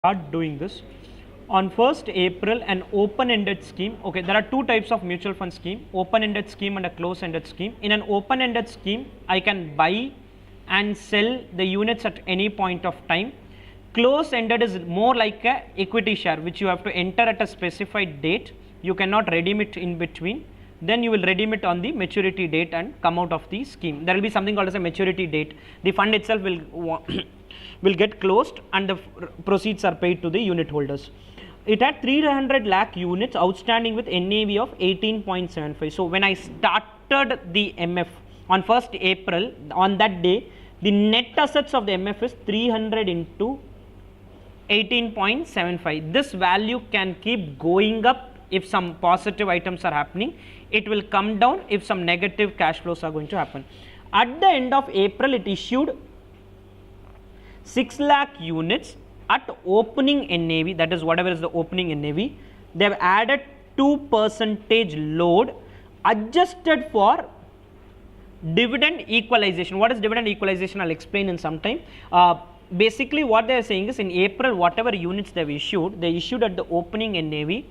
Start doing this. On 1st April, an open-ended scheme. Okay, there are two types of mutual fund scheme: open-ended scheme and a close-ended scheme. In an open-ended scheme, I can buy and sell the units at any point of time. Close-ended is more like a equity share, which you have to enter at a specified date. You cannot redeem it in between. Then you will redeem it on the maturity date and come out of the scheme. There will be something called as a maturity date. The fund itself will will get closed and the proceeds are paid to the unit holders. It had 300 lakh units outstanding with NAV of 18.75. So when I started the MF on 1st April, on that day, the net assets of the MF is 300 into 18.75. This value can keep going up if some positive items are happening. It will come down if some negative cash flows are going to happen. At the end of April, it issued 6 lakh units at opening NAV, that is whatever is the opening NAV. They have added 2% load adjusted for dividend equalization. What is dividend equalization? I'll explain in some time. Basically what they are saying is in April, whatever units they have issued, they issued at the opening NAV,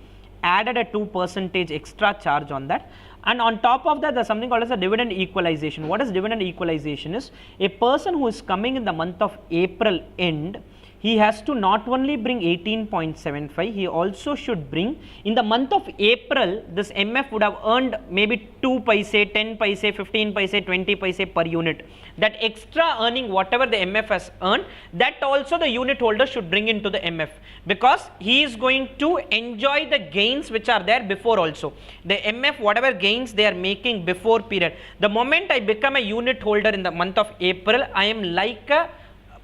added a 2% extra charge on that. And on top of that, there's something called as a dividend equalization. What is dividend equalization is a person who is coming in the month of April end, he has to not only bring 18.75, he also should bring, in the month of April, this MF would have earned maybe 2 paise, 10 paise, 15 paise, 20 paise per unit. That extra earning, whatever the MF has earned, that also the unit holder should bring into the MF, because he is going to enjoy the gains which are there before also. The MF, whatever gains they are making before period. The moment I become a unit holder in the month of April, I am like a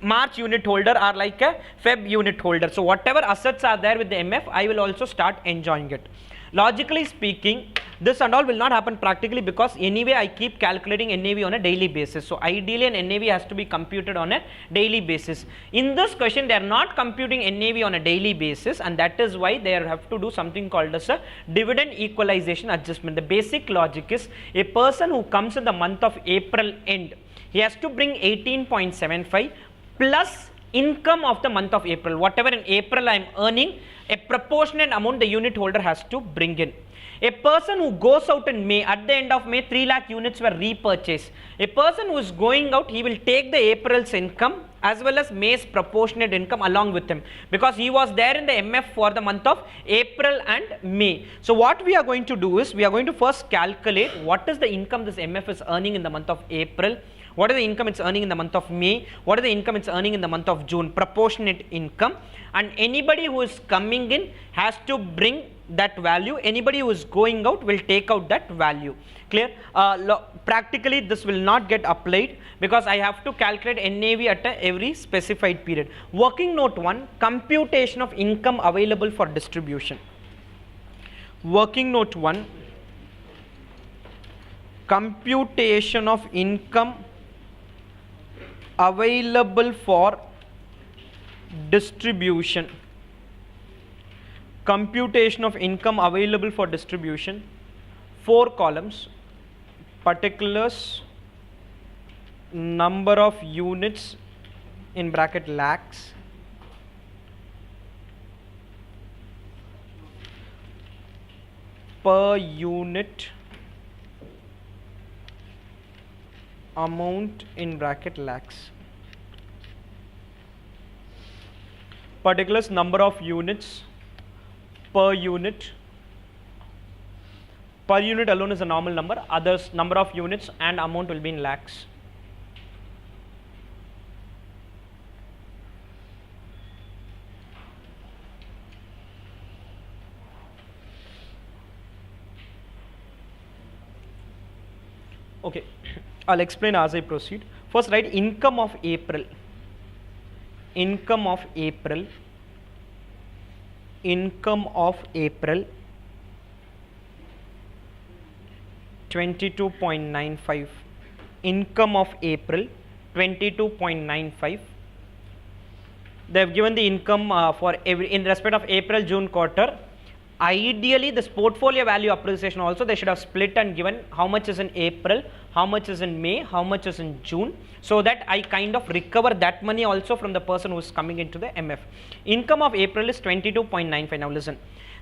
March unit holder or like a Feb unit holder. So whatever assets are there with the MF, I will also start enjoying it. Logically speaking, this and all will not happen practically, because anyway I keep calculating NAV on a daily basis. So ideally an NAV has to be computed on a daily basis. In this question, they are not computing NAV on a daily basis, and that is why they have to do something called as a dividend equalization adjustment. The basic logic is a person who comes in the month of April end, he has to bring 18.75 plus income of the month of April. Whatever in April I am earning, a proportionate amount the unit holder has to bring in. A person who goes out in May, at the end of May, 3 lakh units were repurchased. A person who is going out, he will take the April's income as well as May's proportionate income along with him, because he was there in the MF for the month of April and May. So what we are going to do is, we are going to first calculate what is the income this MF is earning in the month of April, what is the income it's earning in the month of May, what is the income it's earning in the month of June, proportionate income, and anybody who is coming in has to bring that value, anybody who is going out will take out that value. Clear? Practically this will not get applied, because I have to calculate NAV at every specified period. Working note 1, computation of income available for distribution. Working note 1, computation of income available for distribution. Computation of income available for distribution, 4 columns: particulars, number of units in bracket lakhs, per unit amount in bracket lakhs. Particulars, number of units, per unit. Per unit alone is a normal number, others number of units and amount will be in lakhs. Okay, I'll explain as I proceed. First write income of April. Income of April. Income of April 22.95. Income of April 22.95. They have given the income for every, in respect of April June quarter. Ideally, this portfolio value appreciation also they should have split and given how much is in April, how much is in May, how much is in June, so that I kind of recover that money also from the person who is coming into the MF. Income of April is 22.95. Now listen,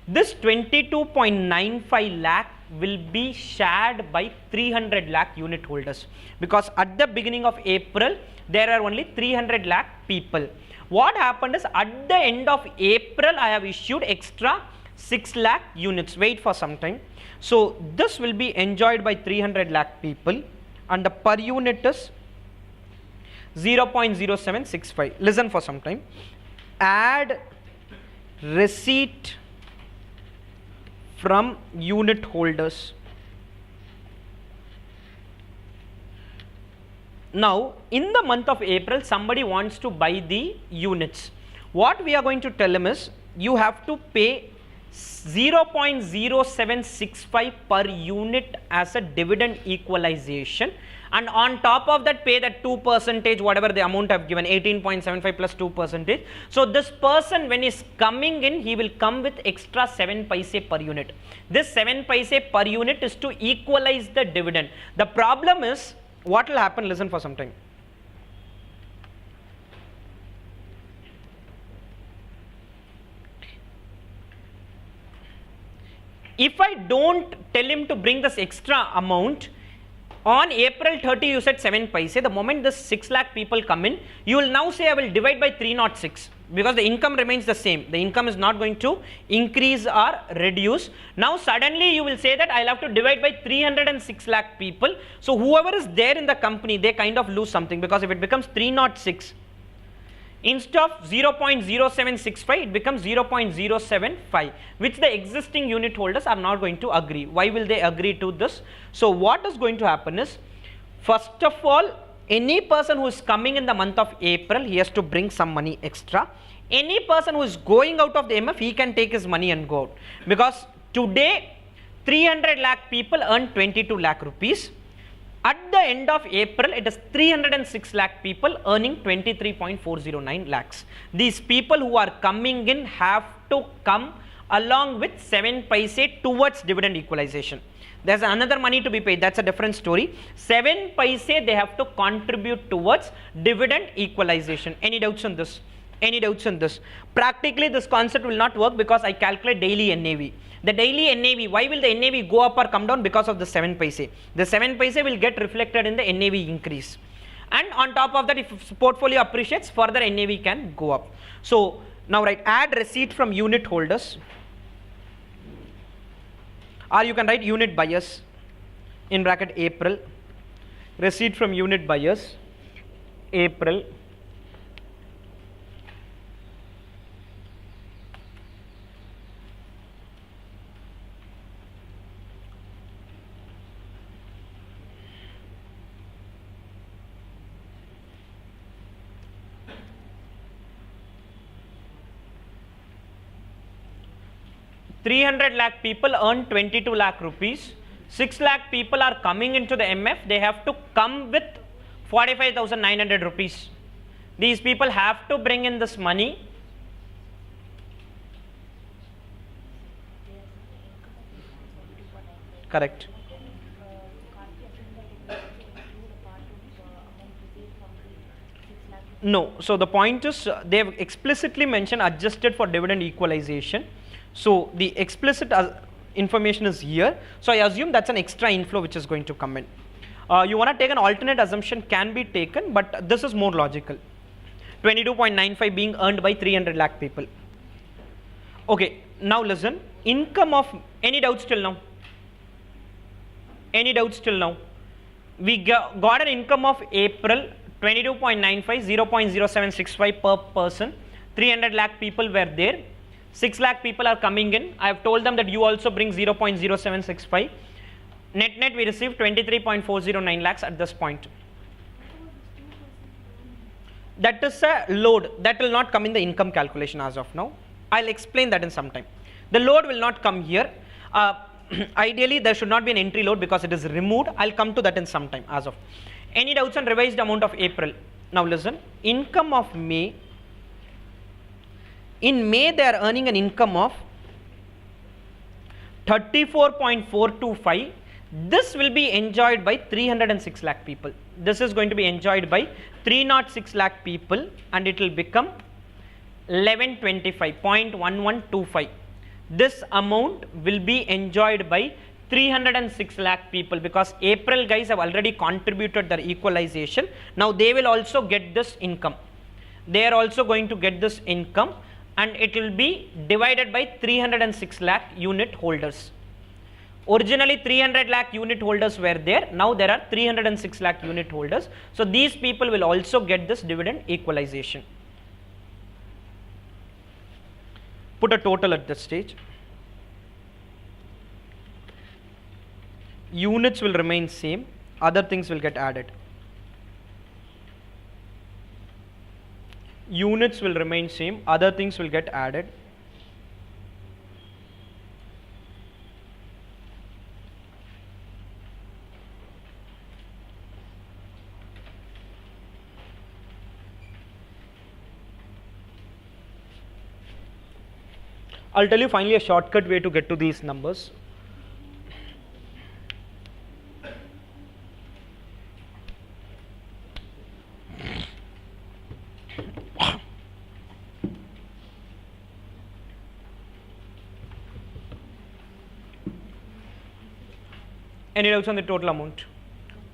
this 22.95 lakh will be shared by 300 lakh unit holders, because at the beginning of April there are only 300 lakh people. What happened is, at the end of April I have issued extra 6 lakh units. Wait for some time. So this will be enjoyed by 300 lakh people, and the per unit is 0.0765. Listen for some time. Add receipt from unit holders. Now in the month of April somebody wants to buy the units. What we are going to tell him is, you have to pay 0.0765 per unit as a dividend equalization, and on top of that pay that 2%, whatever the amount I have given, 18.75 plus 2%. So this person, when he's coming in, he will come with extra 7 paise per unit. This 7 paise per unit is to equalize the dividend. The problem is, what will happen? Listen for some time. If I don't tell him to bring this extra amount, on April 30 you said 7 paise, the moment this 6 lakh people come in, you will now say I will divide by 306, because the income remains the same. The income is not going to increase or reduce. Now suddenly you will say that I'll have to divide by 306 lakh people. So whoever is there in the company, they kind of lose something, because if it becomes 306, instead of 0.0765, it becomes 0.075, which the existing unit holders are not going to agree. Why will they agree to this? So what is going to happen is, first of all, any person who is coming in the month of April, he has to bring some money extra. Any person who is going out of the MF, he can take his money and go out, because today 300 lakh people earn 22 lakh rupees. At the end of April, it is 306 lakh people earning 23.409 lakhs. These people who are coming in have to come along with 7 paise towards dividend equalization. There's another money to be paid, that's a different story. 7 paise they have to contribute towards dividend equalization. Any doubts on this? Any doubts on this? Practically this concept will not work, because I calculate daily NAV. The daily NAV, why will the NAV go up or come down? Because of the 7 paise. The 7 paise will get reflected in the NAV increase. And on top of that, if portfolio appreciates, further NAV can go up. So now write, add receipt from unit holders, or you can write unit buyers in bracket April. Receipt from unit buyers, April. $300 lakh people earn 22 lakh rupees. 6 lakh people are coming into the MF. They have to come with 45,900 rupees. These people have to bring in this money. Correct. No. So the point is, they have explicitly mentioned adjusted for dividend equalization. So the explicit information is here. So I assume that's an extra inflow which is going to come in. You want to take an alternate assumption, can be taken, but this is more logical. 22.95 being earned by 300 lakh people. Okay, now listen. Income of, any doubts till now? Any doubts till now? We got an income of April 22.95, 0.0765 per person. 300 lakh people were there. 6 lakh people are coming in. I have told them that you also bring 0.0765. Net we received 23.409 lakhs at this point. That is a load that will not come in the income calculation as of now. I'll explain that in some time. The load will not come here. Ideally there should not be an entry load because it is removed. I'll come to that in some time as of. Any doubts on revised amount of April? Now listen, income of May. In May they are earning an income of 34.425. This will be enjoyed by 306 lakh people. This is going to be enjoyed by 306 lakh people, and it will become 1125.1125. This amount will be enjoyed by 306 lakh people, because April guys have already contributed their equalization. Now they will also get this income. They are also going to get this income, and it will be divided by 306 lakh unit holders. Originally 300 lakh unit holders were there. Now there are 306 lakh unit holders. So these people will also get this dividend equalization. Put a total at this stage. Units will remain same. Other things will get added. Units will remain same. Other things will get added. I'll tell you finally a shortcut way to get to these numbers. Any doubts on the total amount?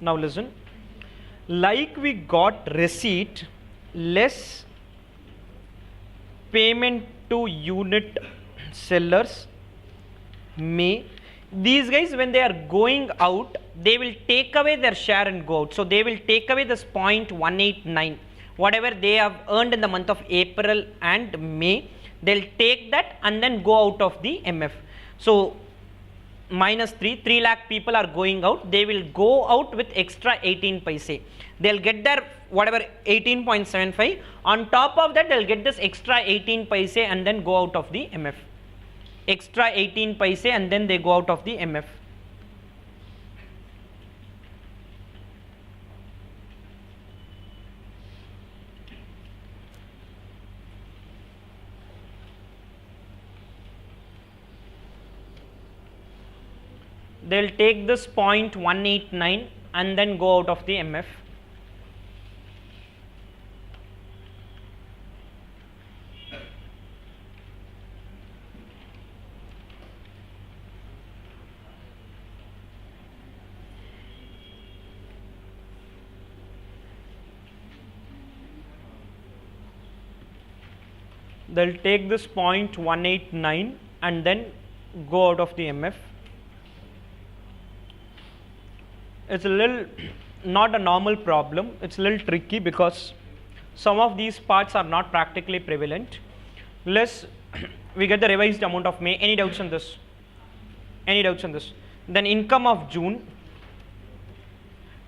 Now listen. Like we got receipt less payment to unit sellers may, these guys when they are going out, they will take away their share and go out. So they will take away this 0.189, whatever they have earned in the month of April and May, they'll take that and then go out of the MF. So minus 3 lakh people are going out, they will go out with extra 18 paise. They'll get their whatever 18.75, on top of that they'll get this extra 18 paise and then go out of the MF. Extra 18 paise and then they go out of the MF. They'll take this 0.189 and then go out of the MF. They'll take this 0.189 and then go out of the MF. It's a little not a normal problem, it's a little tricky because some of these parts are not practically prevalent. We get the revised amount of May. Any doubts on this? Any doubts on this? Then income of June.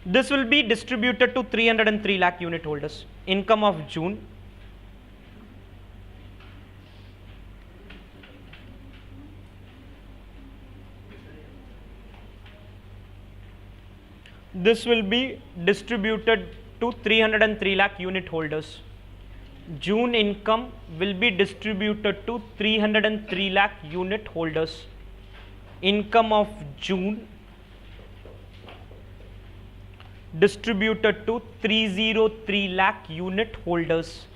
This will be distributed to 303 lakh unit holders. Income of June. This will be distributed to 303 lakh unit holders. June income will be distributed to 303 lakh unit holders. Income of June distributed to 303 lakh unit holders.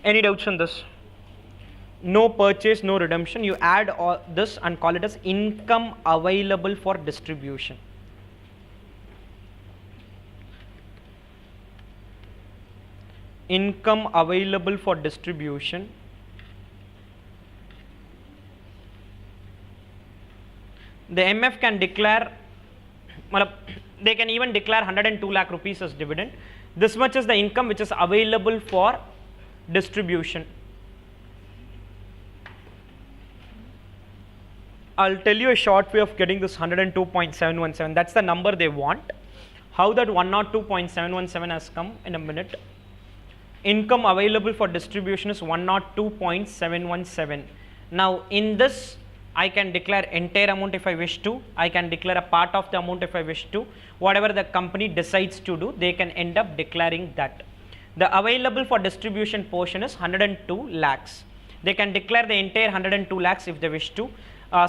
Any doubts on this? No purchase, no redemption. You add all this and call it as income available for distribution. Income available for distribution. The MF can declare, they can even declare 102 lakh rupees as dividend. This much is the income which is available for distribution. I'll tell you a short way of getting this 102.717. That's the number they want. How that 102.717 has come in a minute. Income available for distribution is 102.717. Now in this I can declare entire amount if I wish to. I can declare a part of the amount if I wish to. Whatever the company decides to do, they can end up declaring that. The available for distribution portion is 102 lakhs. They can declare the entire 102 lakhs if they wish to.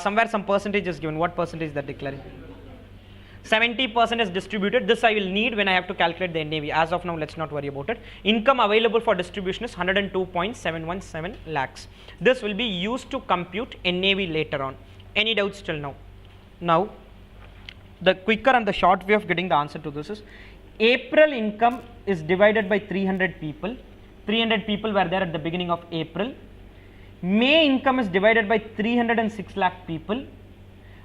Somewhere some percentage is given. What percentage is that declaring? 70% is distributed. This I will need when I have to calculate the NAV. As of now, let's not worry about it. Income available for distribution is 102.717 lakhs. This will be used to compute NAV later on. Any doubts till now? Now, the quicker and the short way of getting the answer to this is, April income is divided by 300 people. 300 people were there at the beginning of April. May income is divided by 306 lakh people.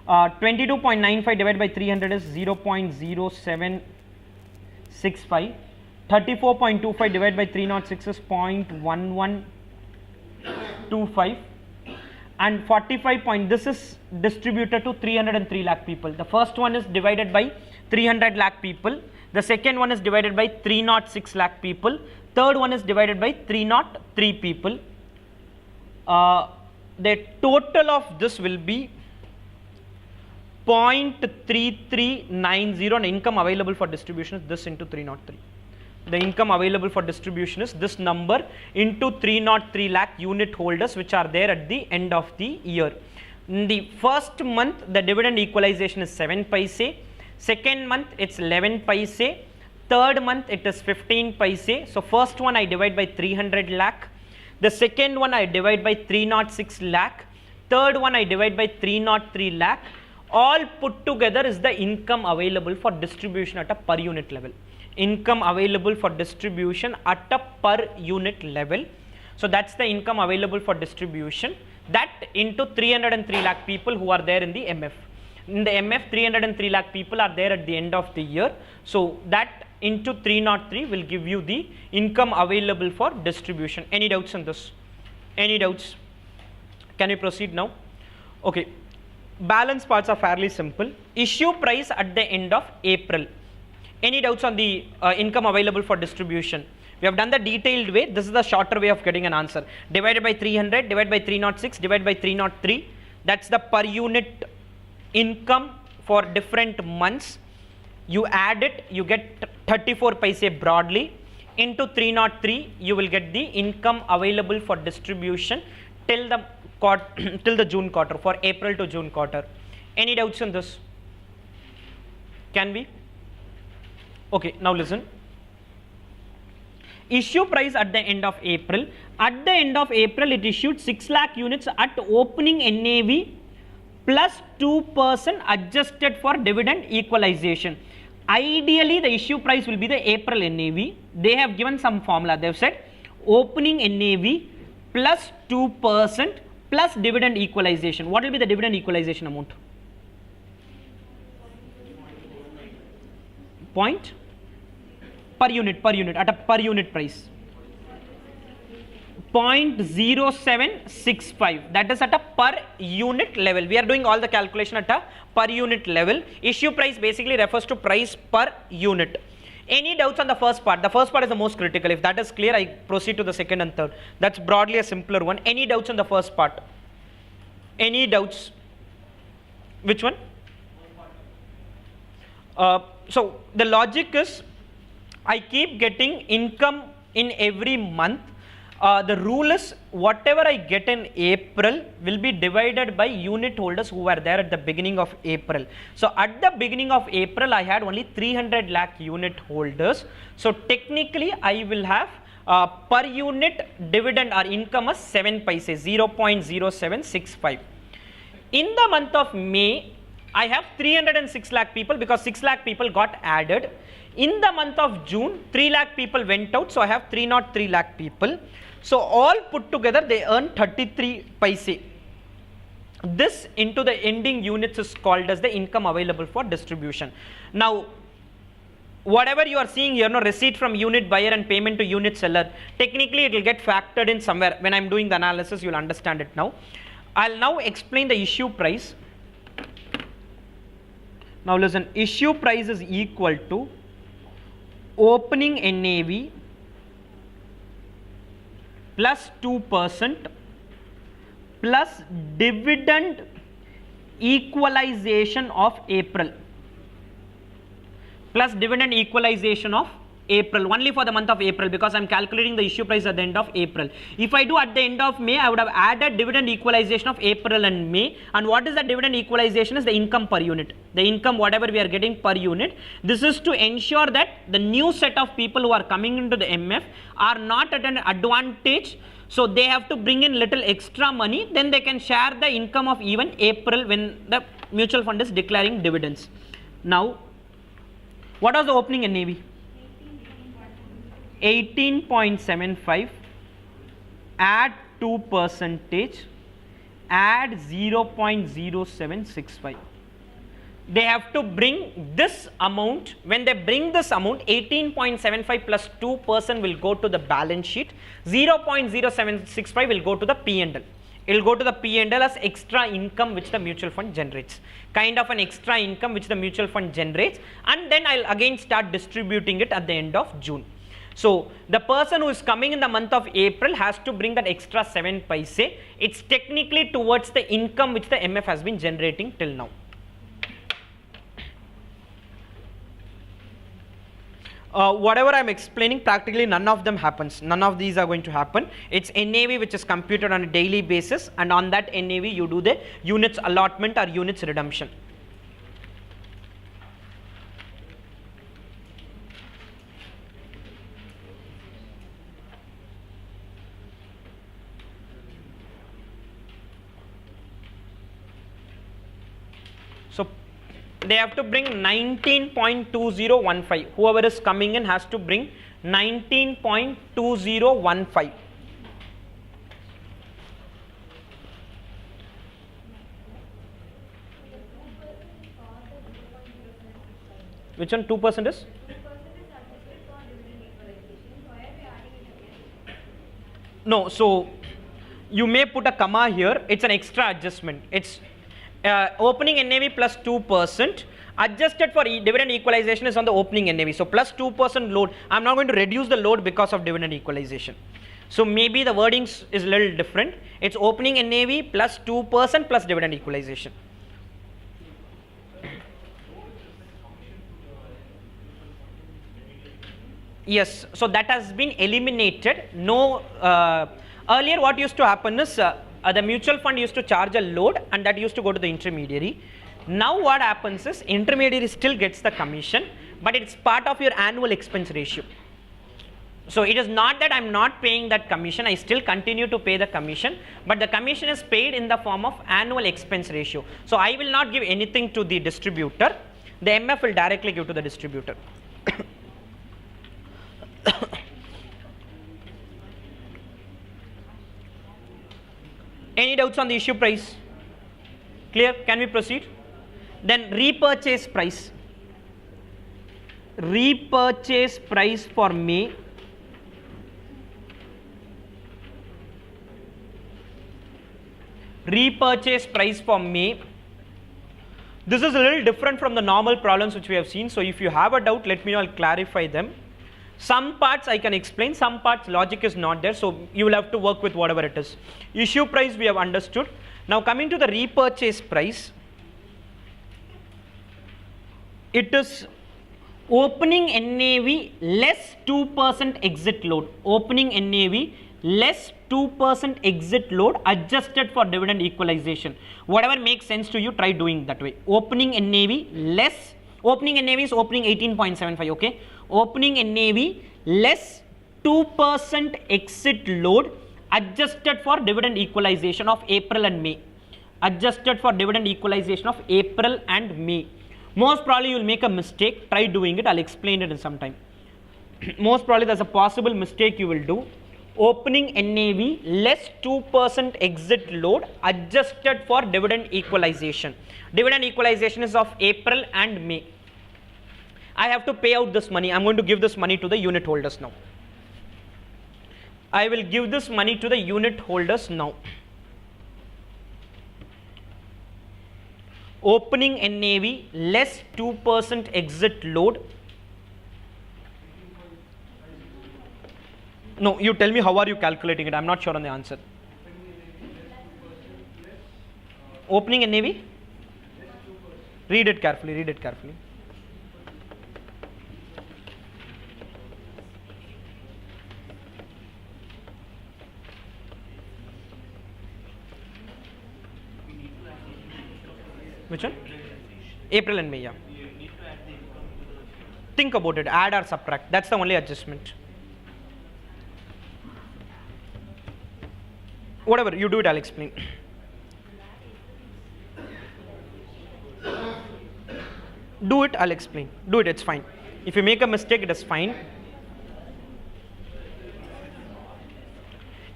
22.95 divided by 300 is 0.0765. 34.25 divided by 306 is 0.1125. And 45 this is distributed to 303 lakh people. The first one is divided by 300 lakh people. The second one is divided by 306 lakh people. Third one is divided by 303 people. The total of this will be 0.3390, and income available for distribution is this into 303. The income available for distribution is this number into 303 lakh unit holders which are there at the end of the year. In the first month, the dividend equalization is 7 paise. Second month, it's 11 paise. Third month, it is 15 paise. So first one I divide by 300 lakh. The second one I divide by 306 lakh. Third one I divide by 303 lakh. All put together is the income available for distribution at a per unit level. Income available for distribution at a per unit level. So that's the income available for distribution. That into 303 lakh people who are there in the MF. In the MF, 303 lakh people are there at the end of the year. So that into 303 will give you the income available for distribution. Any doubts on this? Any doubts? Can we proceed now? Okay. Balance parts are fairly simple. Issue price at the end of April. Any doubts on the income available for distribution? We have done the detailed way. This is the shorter way of getting an answer. Divided by 300, divided by 306, divided by 303. That's the per unit income for different months. You add it, you get 34 paise broadly. Into 303, you will get the income available for distribution till the June quarter, for April to June quarter. Any doubts on this? Can we? Okay, now listen. Issue price at the end of April. At the end of April, it issued 6 lakh units at opening NAV plus 2% adjusted for dividend equalization. Ideally, the issue price will be the April NAV. They have given some formula. They have said opening NAV plus 2% plus dividend equalization. What will be the dividend equalization amount? Point per unit at a per unit price. 0.0765. That is at a per unit level. We are doing all the calculation at a per unit level. Issue price basically refers to price per unit. Any doubts on the first part? The first part is the most critical. If that is clear, I proceed to the second and third. That's broadly a simpler one. Any doubts on the first part? Any doubts? Which one? So the logic is, I keep getting income in every month. The rule is whatever I get in April will be divided by unit holders who were there at the beginning of April. So at the beginning of April, I had only 300 lakh unit holders. So technically, I will have per unit dividend or income as 7 paise, 0.0765. In the month of May, I have 306 lakh people because 6 lakh people got added. In the month of June, 3 lakh people went out, so I have 303 lakh people. So all put together, they earn 33 paise. This into the ending units is called as the income available for distribution. Now, whatever you are seeing here, no receipt from unit buyer and payment to unit seller, technically it will get factored in somewhere. When I am doing the analysis, you will understand it now. I'll now explain the issue price. Now listen, issue price is equal to opening NAV plus 2% plus dividend equalization of April. Plus dividend equalization of April, only for the month of April, because I'm calculating the issue price at the end of April. If I do at the end of May, I would have added dividend equalization of April and May. And what is the dividend equalization? Is the income per unit. The income whatever we are getting per unit. This is to ensure that the new set of people who are coming into the MF are not at an advantage. So they have to bring in little extra money, then they can share the income of even April when the mutual fund is declaring dividends. Now, what was the opening NAV? 18.75, add 2%, add 0.0765. They have to bring this amount. When they bring this amount, 18.75 plus 2% will go to the balance sheet, 0.0765 will go to the P&L. It will go to the P&L as extra income which the mutual fund generates, kind of an extra income which the mutual fund generates, and then I'll again start distributing it at the end of June. So the person who is coming in the month of April has to bring that extra 7 paise. It's technically towards the income which the MF has been generating till now. Whatever I'm explaining, practically none of them happens. None of these are going to happen. It's NAV which is computed on a daily basis, and on that NAV you do the units allotment or units redemption. So they have to bring 19.2015. Whoever is coming in has to bring 19.2015. Which one? 2% is? No, so you may put a comma here. It's an extra adjustment. It's opening NAV plus 2%, adjusted for dividend equalization is on the opening NAV. So plus 2% load. I'm not going to reduce the load because of dividend equalization. So maybe the wordings is a little different. It's opening NAV plus 2% plus dividend equalization. Yes, so that has been eliminated. No, earlier what used to happen is the mutual fund used to charge a load and that used to go to the intermediary. Now what happens is intermediary still gets the commission, but it's part of your annual expense ratio. So it is not that I'm not paying that commission, I still continue to pay the commission, but the commission is paid in the form of annual expense ratio. So I will not give anything to the distributor, the MF will directly give to the distributor. Any doubts on the issue price? Clear? Can we proceed? Then repurchase price. Repurchase price for May. Repurchase price for May. This is a little different from the normal problems which we have seen. So if you have a doubt, let me know, I'll clarify them. Some parts I can explain, some parts logic is not there, so you will have to work with whatever it is. Issue price we have understood. Now coming to the repurchase price, it is opening NAV less 2% exit load. Opening NAV less 2% exit load adjusted for dividend equalization. Whatever makes sense to you, try doing that way. Opening NAV less, opening NAV is opening 18.75, okay? Opening NAV less 2% exit load adjusted for dividend equalization of April and May. Adjusted for dividend equalization of April and May. Most probably you will make a mistake. Try doing it. I'll explain it in some time. Most probably there's a possible mistake you will do. Opening NAV less 2% exit load adjusted for dividend equalization. Dividend equalization is of April and May. I have to pay out this money. I'm going to give this money to the unit holders now. I will give this money to the unit holders now. Opening NAV less 2% exit load. No, you tell me how are you calculating it. I'm not sure on the answer. Opening NAV? Read it carefully, read it carefully. Which one? April and May, yeah. Think about it, add or subtract, that's the only adjustment. Whatever, you do it, I'll explain. Do it, I'll explain. Do it, it's fine. If you make a mistake, it is fine.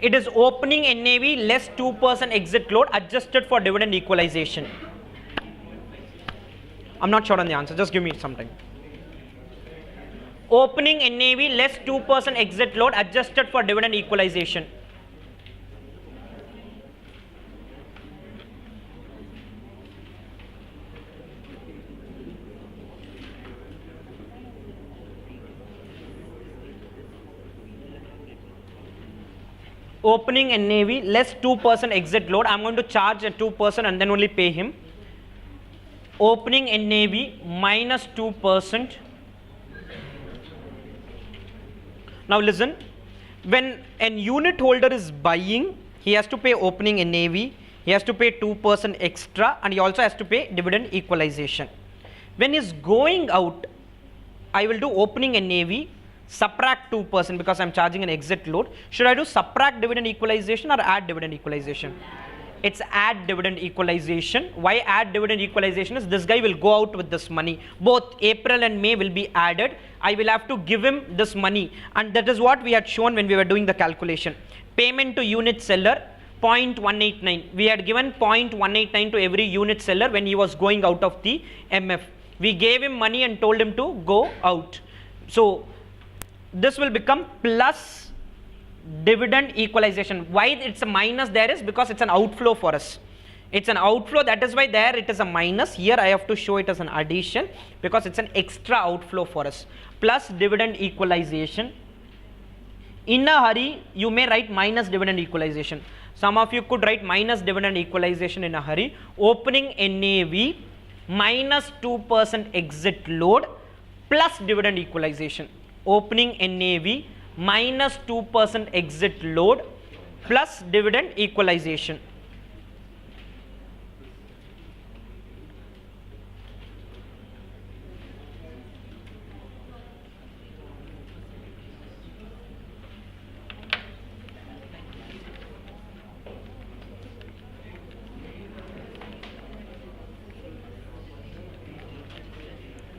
It is opening NAV less 2% exit load adjusted for dividend equalization. I'm not sure on the answer, just give me some time. Opening NAV less 2% exit load adjusted for dividend equalization. Opening NAV less 2% exit load. I'm going to charge a 2% and then only pay him. Opening NAV minus 2%. Now listen, when an unit holder is buying, he has to pay opening NAV, he has to pay 2% extra, and he also has to pay dividend equalization. When he's going out, I will do opening NAV, subtract 2% because I'm charging an exit load. Should I do subtract dividend equalization or add dividend equalization? It's add dividend equalization. Why add dividend equalization is this guy will go out with this money. Both April and May will be added. I will have to give him this money, and that is what we had shown when we were doing the calculation. Payment to unit seller 0.189. We had given 0.189 to every unit seller when he was going out of the MF. We gave him money and told him to go out. So this will become plus dividend equalization. Why it's a minus there is because it's an outflow for us. It's an outflow, that is why there it is a minus. Here I have to show it as an addition because it's an extra outflow for us. Plus dividend equalization. In a hurry, you may write minus dividend equalization. Some of you could write minus dividend equalization in a hurry. Opening NAV minus 2% exit load plus dividend equalization. Opening NAV minus 2% exit load plus dividend equalization.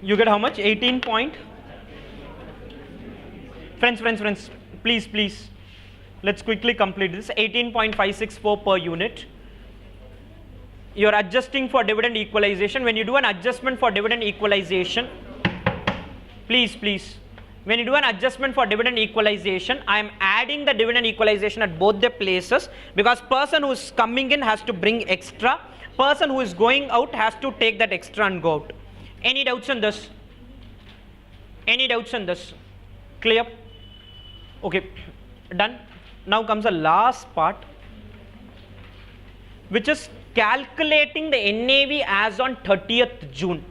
You get how much? 18 point. Friends, please, let's quickly complete this. 18.564 per unit. You're adjusting for dividend equalization. When you do an adjustment for dividend equalization, please, when you do an adjustment for dividend equalization, I am adding the dividend equalization at both the places because person who is coming in has to bring extra. Person who is going out has to take that extra and go out. Any doubts on this? Any doubts on this? Clear? Okay, done. Now comes the last part, which is calculating the NAV as on 30th June.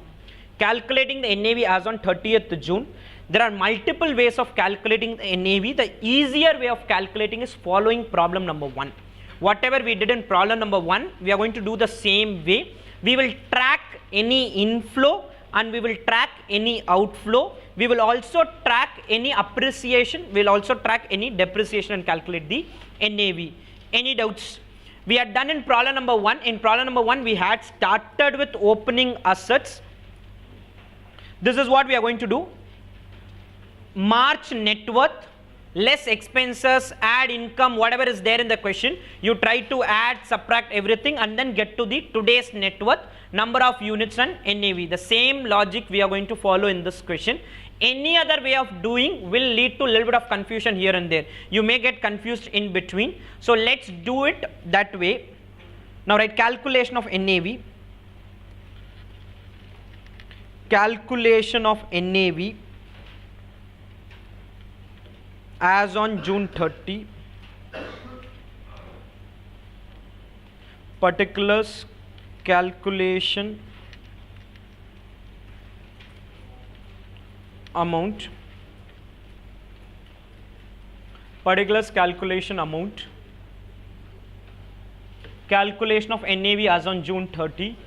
Calculating the NAV as on 30th June. There are multiple ways of calculating the NAV. The easier way of calculating is following problem number 1. Whatever we did in problem number 1, we are going to do the same way. We will track any inflow and we will track any outflow. We will also track any appreciation. We will also track any depreciation and calculate the NAV. Any doubts? We had done in problem number 1. In problem number 1, we had started with opening assets. This is what we are going to do. March net worth, less expenses, add income, whatever is there in the question. You try to add, subtract everything and then get to the today's net worth, number of units and NAV. The same logic we are going to follow in this question. Any other way of doing will lead to a little bit of confusion here and there. You may get confused in between. So let's do it that way. Now write calculation of NAV. Calculation of NAV as on June 30. Particulars calculation amount. Particulars calculation amount. Calculation of NAV as on June 30.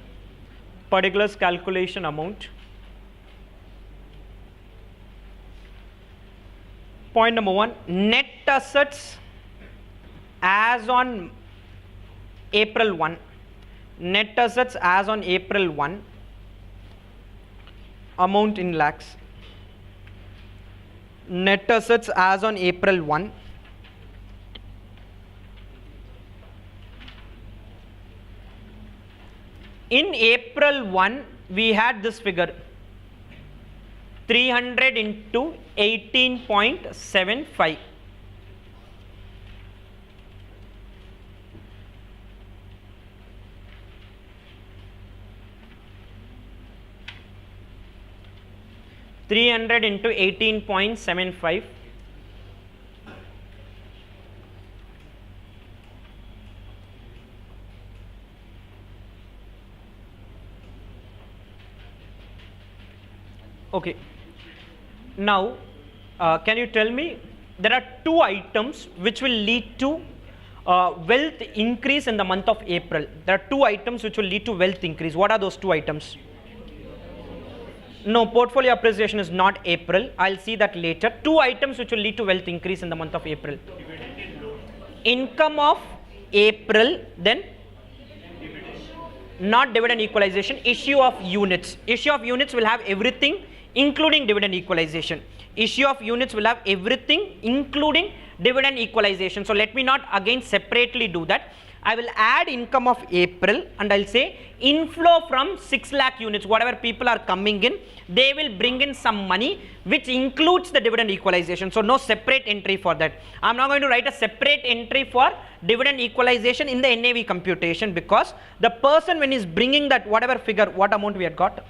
particulars calculation amount. Point number 1, net assets as on April 1. Net assets as on April 1, amount in lakhs. Net assets as on April 1. In April 1, we had this figure 300 into 18.75. into 18.75. Okay. Now, can you tell me, there are two items which will lead to wealth increase in the month of April. There are two items which will lead to wealth increase. What are those two items? No, portfolio appreciation is not April. I'll see that later. Two items which will lead to wealth increase in the month of April. Income of April, then not dividend equalization, issue of units. Issue of units will have everything including dividend equalization. Issue of units will have everything including dividend equalization. So let me not again separately do that. I will add income of April and I'll say inflow from 6 lakh units. Whatever people are coming in, they will bring in some money which includes the dividend equalization. So no separate entry for that. I'm not going to write a separate entry for dividend equalization in the NAV computation, because the person when he's bringing that whatever figure, what amount we had got?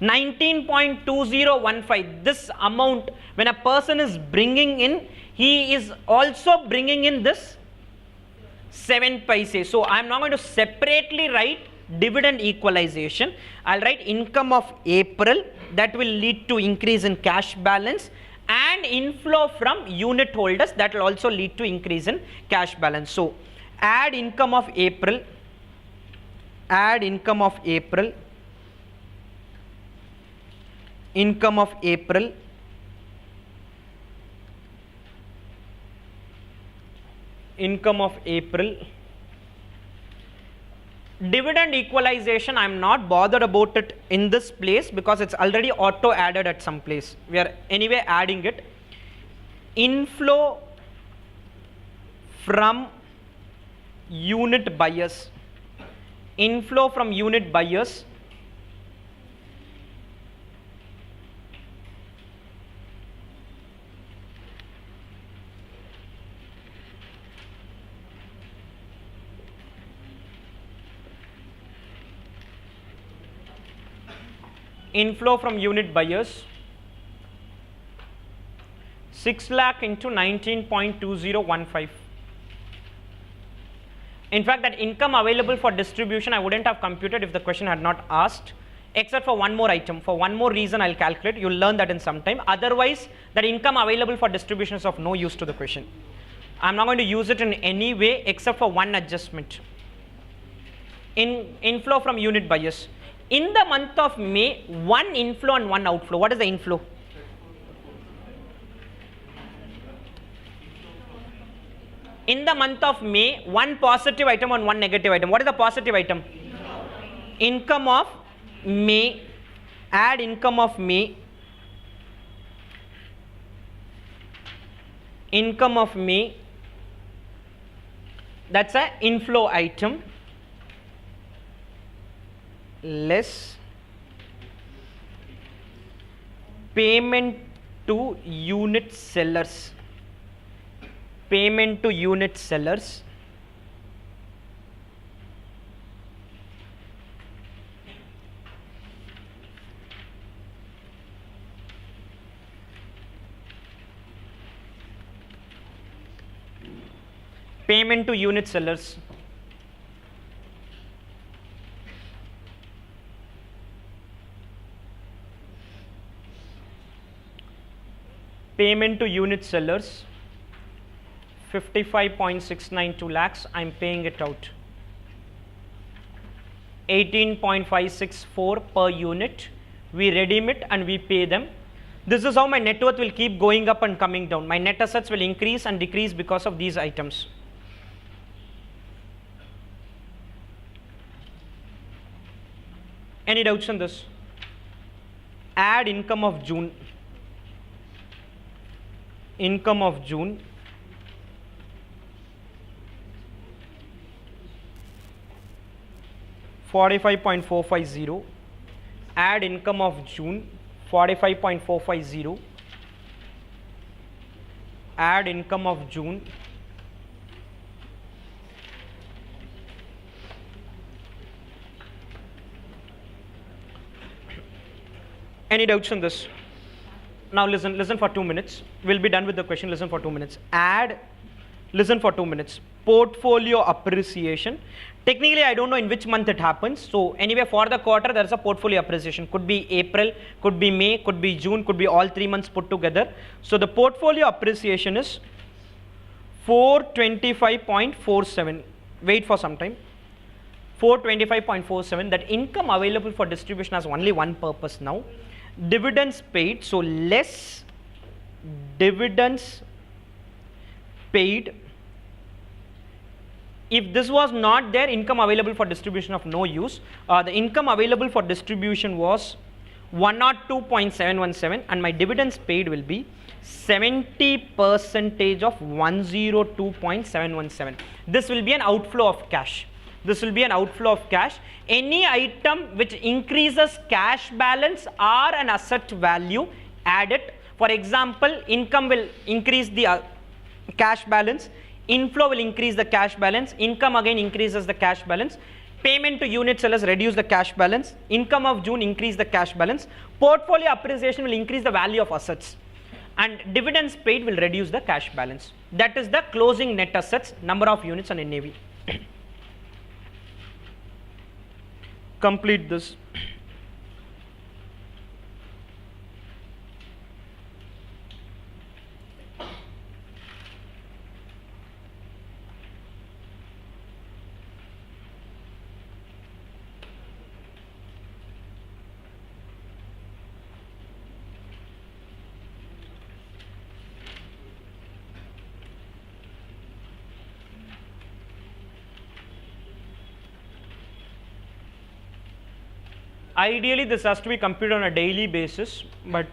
19.2015. This amount, when a person is bringing in, he is also bringing in this 7 paise. So I am not going to separately write dividend equalization. I'll write income of April, that will lead to increase in cash balance, and inflow from unit holders, that will also lead to increase in cash balance. So add income of April, income of April, Dividend equalization, I am not bothered about it in this place because it's already auto added at some place. We are anyway adding it. Inflow from unit buyers. Inflow from unit buyers. Inflow from unit buyers, 6 lakh into 19.2015. In fact, that income available for distribution I wouldn't have computed if the question had not asked, except for one more item. For one more reason I'll calculate. You'll learn that in some time. Otherwise, that income available for distribution is of no use to the question. I'm not going to use it in any way except for one adjustment. Inflow from unit buyers. In the month of May, one inflow and one outflow. What is the inflow? In the month of May, one positive item and one negative item. What is the positive item? Income of May. Add income of May. Income of May. That's an inflow item. Less payment to unit sellers. Payment to unit sellers. Payment to unit sellers. Payment to unit sellers, 55.692 lakhs. I'm paying it out. 18.564 per unit. We redeem it and we pay them. This is how my net worth will keep going up and coming down. My net assets will increase and decrease because of these items. Any doubts on this? Add income of June. Income of June. $45.450. Add income of June. 45.450. Add income of June. Any doubts on this? Now listen for 2 minutes. We'll be done with the question. Listen for 2 minutes. Listen for 2 minutes. Portfolio appreciation. Technically, I don't know in which month it happens. So anyway, for the quarter, there's a portfolio appreciation. Could be April, could be May, could be June, could be all 3 months put together. So the portfolio appreciation is 425.47. Wait for some time. 425.47. That income available for distribution has only one purpose now. Dividends paid. So less dividends paid. If this was not there, income available for distribution of no use. The income available for distribution was 102.717 and my dividends paid will be 70% of 102.717. This will be an outflow of cash. This will be an outflow of cash. Any item which increases cash balance or an asset value, add it. For example, income will increase the cash balance. Inflow will increase the cash balance. Income again increases the cash balance. Payment to unit sellers reduce the cash balance. Income of June increase the cash balance. Portfolio appreciation will increase the value of assets. And dividends paid will reduce the cash balance. That is the closing net assets, number of units and NAV. Complete this. Ideally, this has to be computed on a daily basis, but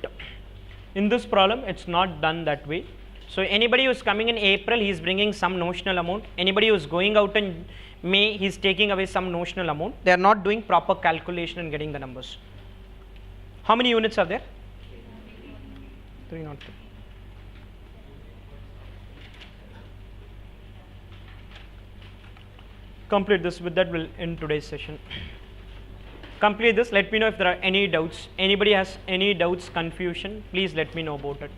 in this problem, it's not done that way. So anybody who is coming in April, he is bringing some notional amount. Anybody who is going out in May, he is taking away some notional amount. They are not doing proper calculation and getting the numbers. How many units are there? 303. Complete this. With that, we'll end today's session. Complete this. Let me know if there are any doubts. Anybody has any doubts, confusion, please let me know about it.